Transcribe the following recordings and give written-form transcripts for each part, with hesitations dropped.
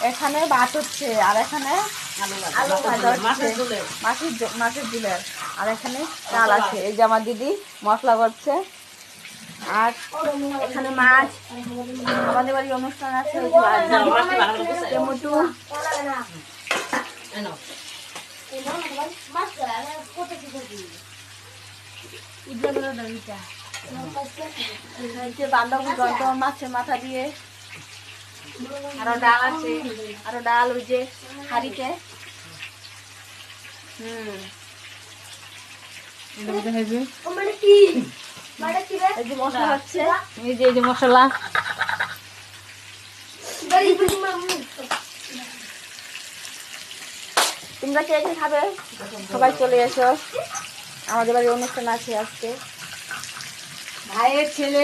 এখানে ভাত হচ্ছে আর এখানে আলু ভাজা হচ্ছে মাছের ঝোলের, আর এখানে চাল আছে। এই যে আমার দিদি মশলা করছে, আর এখানে মাছ। আমাদের বাড়ি অনুষ্ঠান আছে, টমেটো বাঁধাকপি মাছের মাথা দিয়ে, আরো ডাল আছে, আরো ডাল ওই যে হাঁড়িতে। এই যে মশলা হচ্ছে, এই যে মশলা। তোমরা কে কে খাবে? সবাই চলে এসো, আমাদের বাড়ি অনুষ্ঠান আছে আজকে। ভাইয়ের ছেলে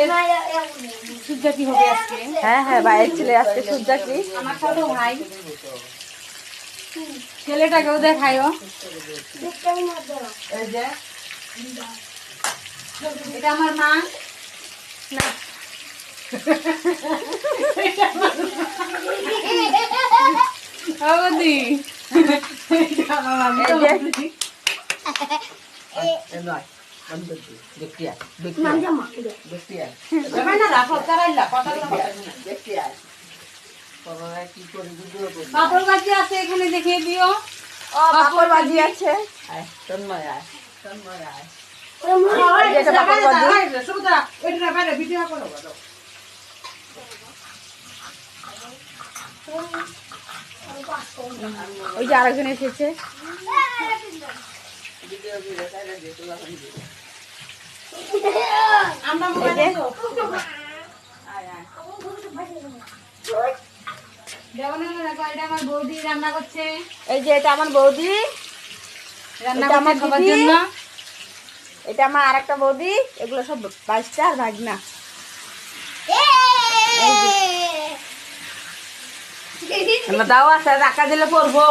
সূর্যাকি হবে আজকে। হ্যাঁ হ্যাঁ, ভাইয়ের ছেলে আজকে সূর্যাকি। আমার ছোট ভাই, ছেলেটাকেও দেখায়ও। এটা আমার মা। পাপড় ভাজি আছে এখানে, দেখিয়ে দিও। পাপড় ভাজি আছে। ওই যে আরেকজন এসেছে। আমার বৌদি রান্না করছে। এই যে এটা আমার বৌদি রান্না আমার খাবার জন্য। এটা আমার আরেকটা বৌদি। এগুলো সব বাইশটা আর ভাগনা। দাও আছে, টাকা দিলে পড়বো।